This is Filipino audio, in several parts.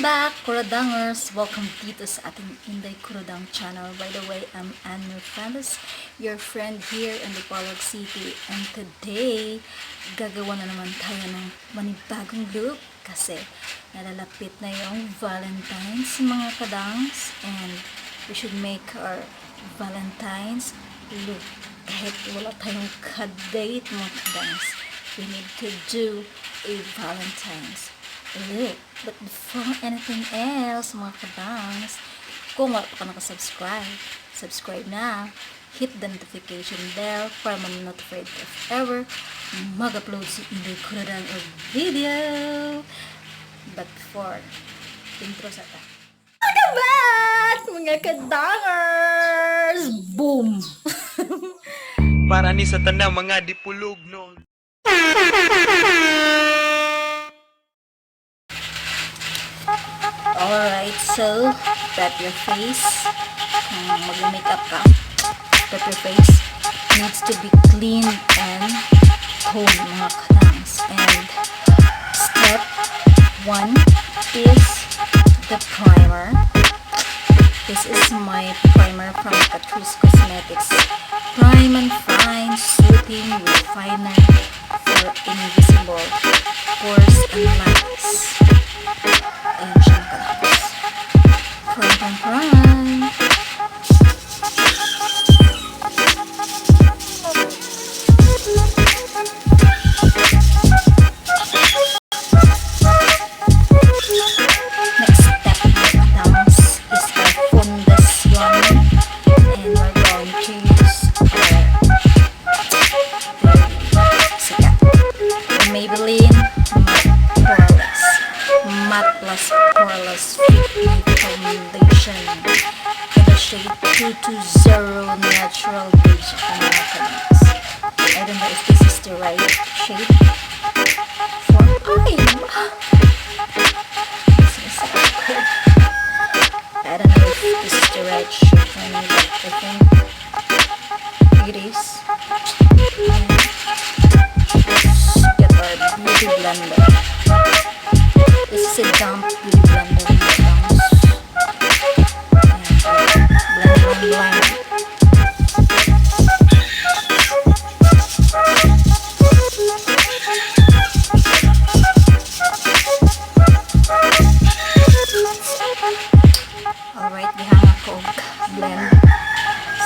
back, Kuradangerz! Welcome dito sa ating Inday Kuradang channel. By the way, I'm Anne Fernandez, your friend here in Dipolog City. And today, gagawa na naman tayo ng manibagong look kasi nalalapit na yung Valentine's mga kadangs. And we should make our Valentine's look. Kahit wala tayong ka-date mga kadangs, we need to do a Valentine's look. But before anything else, mga kabangs, kung wala pa ka nakasubscribe, subscribe na. Hit the notification bell para ma-notified if ever mag-upload si Inday Kuradang or video. But before, intro sa ta. Welcome back, mga kadangers! Boom! Para ni sa tanang mga dipulog, no? Alright, so prep your face. Mag-makeup ka. Prep your face. Needs to be clean and toned, mga katangs. And step 1 is the primer. This is my primer from Catrice Cosmetics. Prime and Fine Soothing Refiner for Invisible Pores and Lines. Ayan siya mga katangs. Prime. Next step mga katangs is our foundation. And we're going to use the Maybelline Matte Plus Poreless Foundation in the shade 220 Natural Beige. I don't know if this is the right shade for I don't know if this is the right shade for me, but I think it is. Let's get our beauty blender. This is a damp beauty blender. Blend. Alright, gihanga ko og blend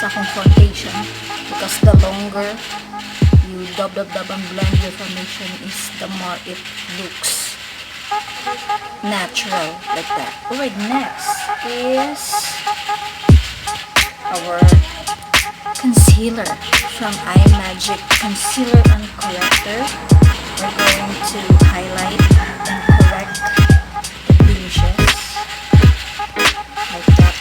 sa akong foundation because the longer you dab and blend your foundation is the more it looks natural like that. Alright, next is our concealer from Imagic Concealer and Corrector. We're going to highlight and correct the blemishes like that.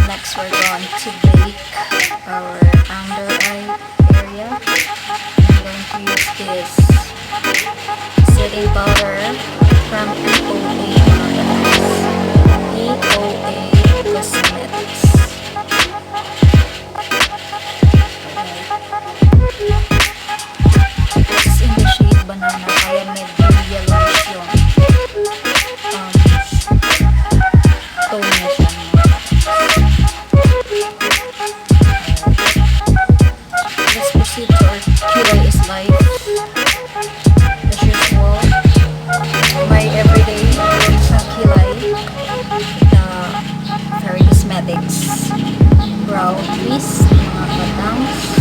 Next, we're going to bake our under eye area. I'm going to use this setting powder from EOA Cosmetics. It's in the shade Banana, kaya medyo yellowish yung tone niya siya. Let's proceed to our Kilay is Life. As usual, my everyday isang Kilay, Fairy Cosmetics brow twist, mga katangs,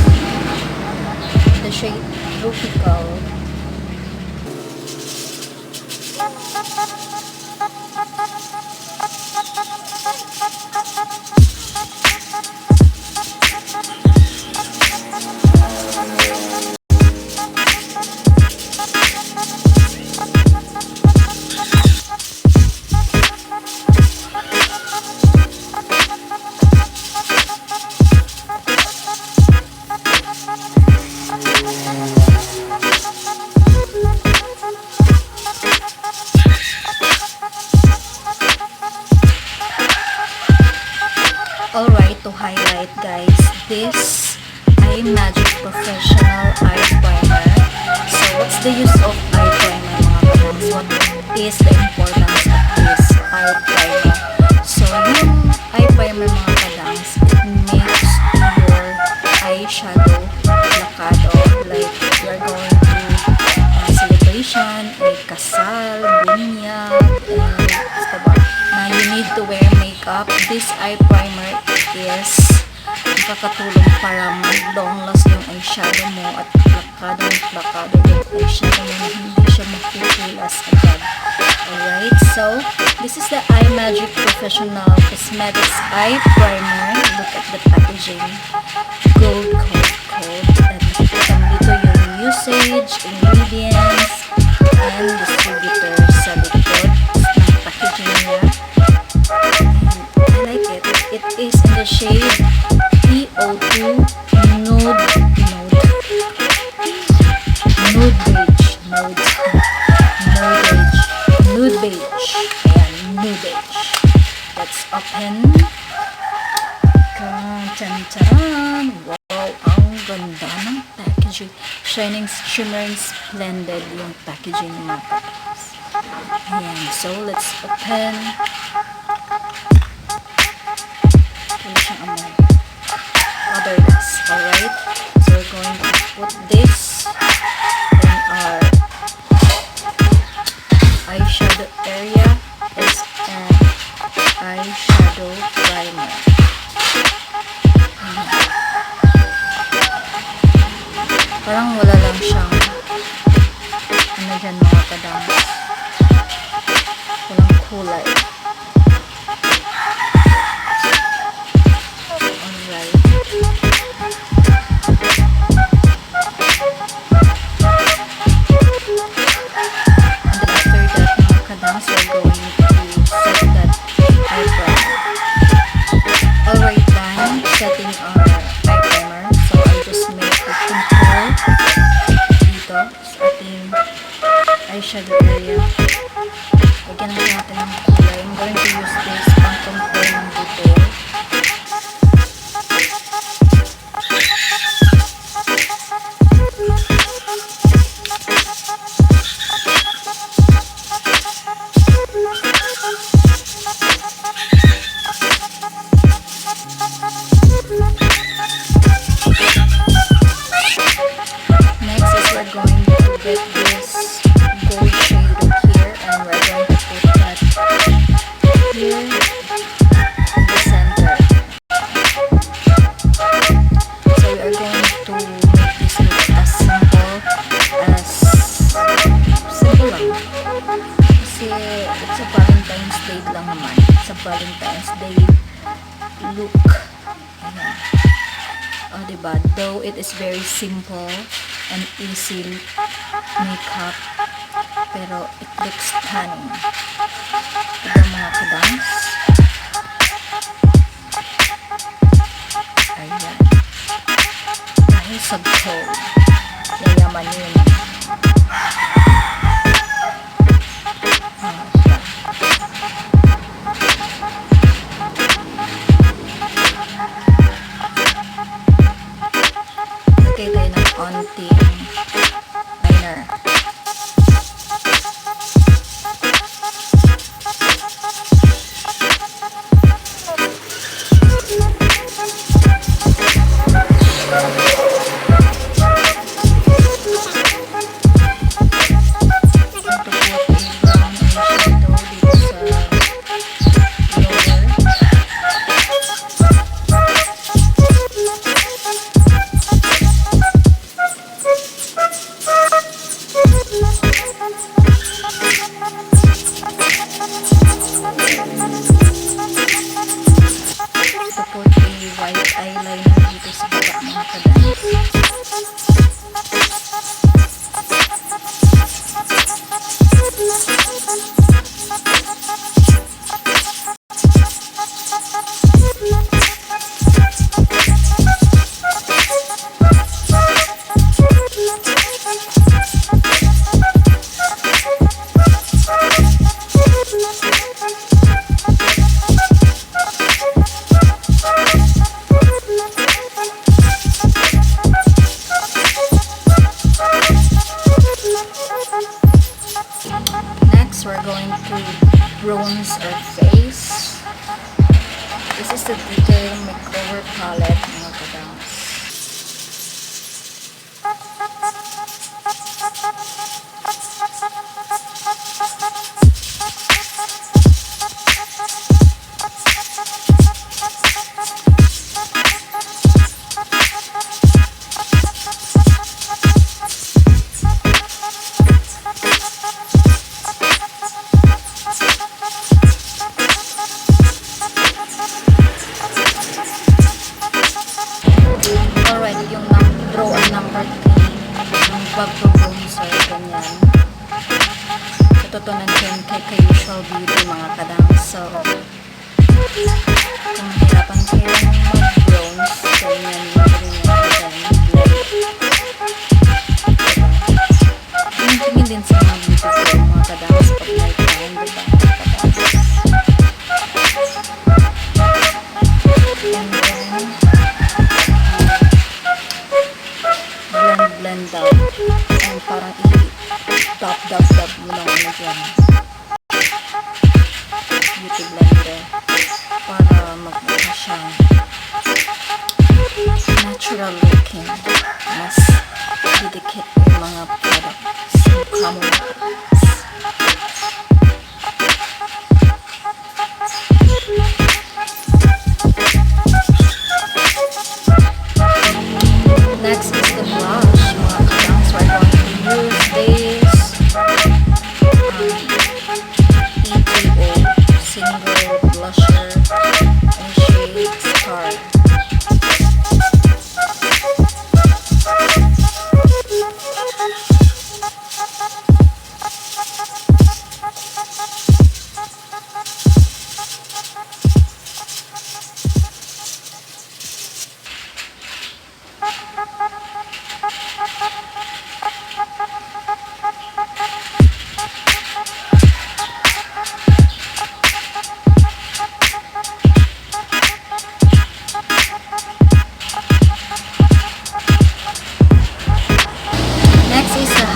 the shade Tropical. Alright, to highlight guys, this Imagic Professional Eye Primer. So, what's the use of eye primer mga kadangs? What is the importance of this eye primer? So, yung eye primer mga kadangs, it makes your eyeshadow lakado. Like, you're going to celebration, kasal, bunyag, and diba, na you need to wear makeup. This eye primer is nakakatulong para mag-long last yung eyeshadow mo at plakado yung eyeshadow mo na hindi siya makukulas agad. Alright, so this is the Imagic Professional Cosmetics Eye Primer. Look at the packaging. Gold, and nakikita mo dito yung usage, ingredients, and distributor sa likod ng packaging niya. And I like it. It is in the shade PO2 Nude Beige. Ayan, Nude Beige. Let's open. Tan-tan-tan. Wow, ang ganda ng packaging. Shining, shimmering, splendid yung packaging ng mga packets. Ayan, so let's open. Wala siyang amoy. Odorless, alright? So we're going to put this in our eyeshadow area. It's an eyeshadow primer. Parang wala lang siyang ano dyan mga kadangs. Walang kulay. Alright. And then after that mga kadangs, we're going to set that eye primer. Alright, done setting our eye primer. So I'll just make a contour dito sa ating eyeshadow area. Lagyan lang natin ng kulay. I'm going to use this pang contour ng detail. Next is we're going to get this gold shade right here, and we're going to put that here in the center. So we are going to make this look as simple lang. Kasi it's a Valentine's Day lang naman. It's a Valentine's Day look. Ayan. Oh, diba? Though it is very simple and easy makeup, pero it looks stunning. Diba mga kadangs? Ayan. Dahil sa gold, yayaman yun. Lagay tayo ng konting liner. interested dito yung makeover palette mga kadangs. Pag-bronzer, ganyan. Ito nandiyan kay Usual Beauty mga kadang. So, kung hirapan kayo mag-bronze, ganyan yung tingin din sa mga beauty ko mga kadang sa pag-night time, diba? And then, blend out. And parang i-dab mo lang ano dyan. Beauty blender. Para magmukha siyang natural looking. Mas didikit yung mga products. Mukha mo. Next is the blush, mga kadangs. We're going to use this ETO single blusher in shade Star.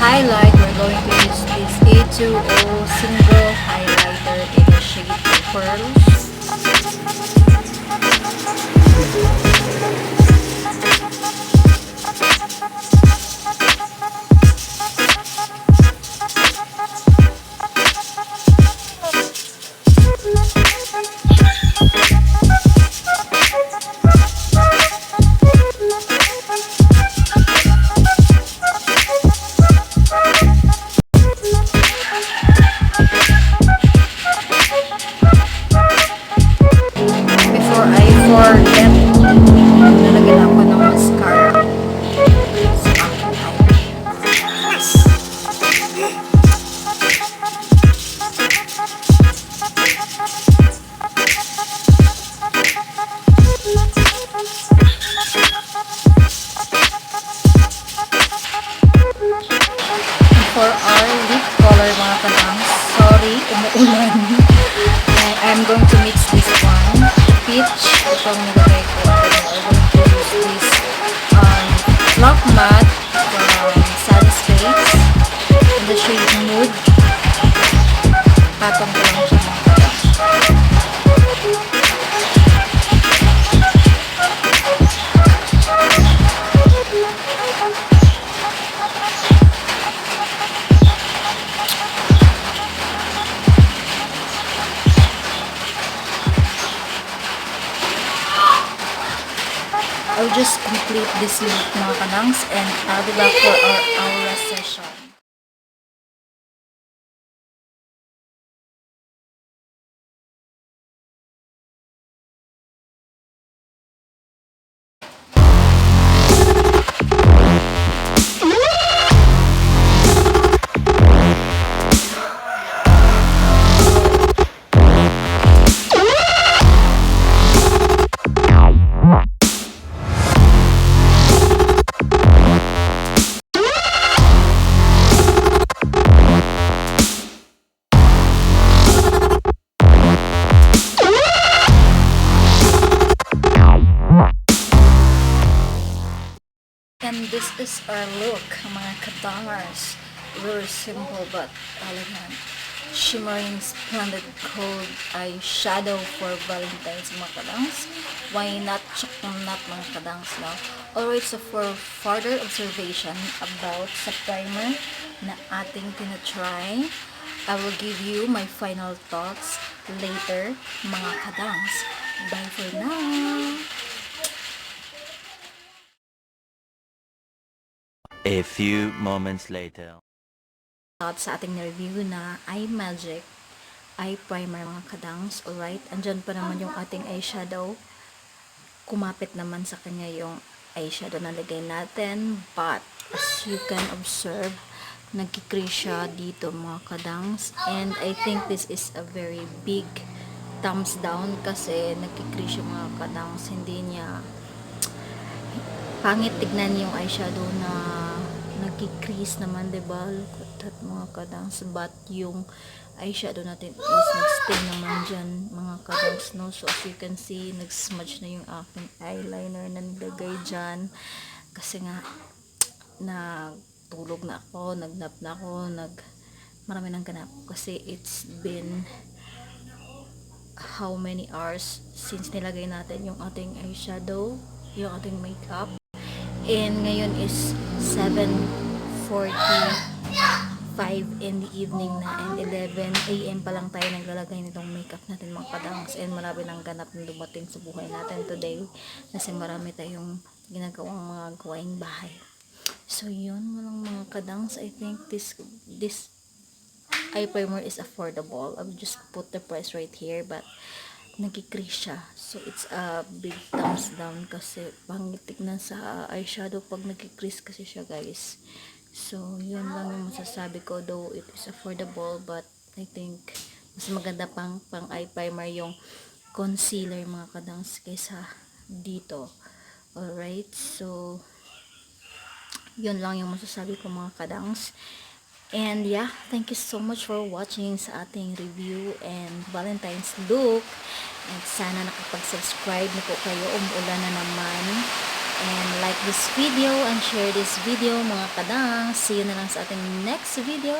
Highlight, we're going to use this A2O single highlighter in the shade Pearls. For our lip color mga kadang, sorry, umuulan. I'm going to mix this one. Peach, itong nilagay ko. I'm going to use this Lock Matte from Sunny Space in the shade Nude. Patong ko lang siya mga kadang. I'll just complete this look mga kanangs and I'll be back for our aura session. And this is our look, mga kadangers. Very simple but elegant. shimmering splendid cold eyeshadow for Valentine's mga kadangs. Why not chocolate mga kadangs now? Alright, so for further observation about sa primer na ating tinatry, I will give you my final thoughts later mga kadangs. Bye for now! A few moments later. Sa ating review na Imagic eye primer mga kadangs. Alright, andyan pa naman yung ating eyeshadow. Kumapit naman sa kanya yung eyeshadow na lagay natin, but as you can observe, nagkikrease siya dito mga kadangs, and I think this is a very big thumbs down kasi nagkikrease siya mga kadangs. Hindi niya pangit tignan yung eyeshadow na nagkikrease naman, diba? Look at that mga kadangs, but yung eyeshadow natin is nagstay naman dyan mga kadangs, no? So as you can see, nagsmudge na yung aking eyeliner na nilagay dyan kasi nga nagtulog na ako, nagnap na ako, marami nang ganap kasi it's been how many hours since nilagay natin yung ating eyeshadow, yung ating makeup. And ngayon is 7:45 in the evening na, and 11 AM pa lang tayo naglalagay nitong makeup natin mga kadangs, and marami nang ganap na dumating sa buhay natin today kasi marami tayong ginagawang mga gawaing bahay. So yun mga kadangs, I think this eye primer is affordable. I'll just put the price right here, but nagkikrease siya. So it's a big thumbs down kasi pangit tignan sa eyeshadow pag nagkikrease kasi siya guys. So yun lang yung masasabi ko, though it is affordable, but I think mas maganda pang eye primer yung concealer mga kadangs kaysa dito. Alright, so yun lang yung masasabi ko mga kadangs. And yeah, thank you so much for watching sa ating review and Valentine's look. And sana nakapag-subscribe na po kayo, umuulan na naman. And like this video and share this video mga kadang. See you na lang sa ating next video.